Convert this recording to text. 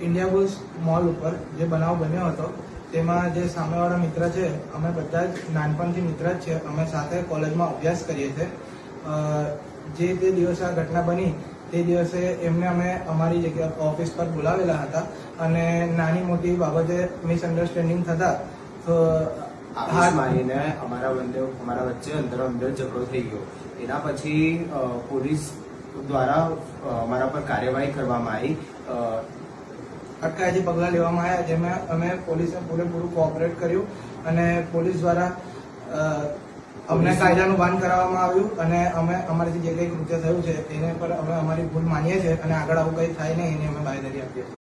India bulls mall ઉપર જે બનાવ બન્યો હતો તેમાં જે સામેવાળા મિત્ર છે, અમે બધા જ નાનપણથી મિત્ર જ છે. અમે સાથે કોલેજમાં અભ્યાસ કરીએ છીએ. જે તે દિવસે આ ઘટના બની તે દિવસે એમને અમે અમારી જગ્યા ઓફિસ પર બોલાવેલા હતા અને નાની મોટી બાબતે મિસઅન્ડરસ્ટેન્ડિંગ થતા તો હાથ મારીને અમારા વચ્ચે અંદર ઝઘડો થઈ ગયો. એના પછી પોલીસ દ્વારા અમારા પર કાર્યવાહી કરવામાં આવી, અટકાયતી પગલાં લેવામાં આવ્યા, જેમાં અમે પોલીસને પૂરેપૂરું કોઓપરેટ કર્યું અને પોલીસ દ્વારા અમને કાયદાનું ભાન કરાવવામાં આવ્યું અને અમે અમારાથી જે કંઈ કૃત્ય થયું છે એને પર અમે અમારી ભૂલ માનીએ છીએ અને આગળ આવું કંઈ થાય નહીં એની અમે બાંયધરી આપીએ છીએ.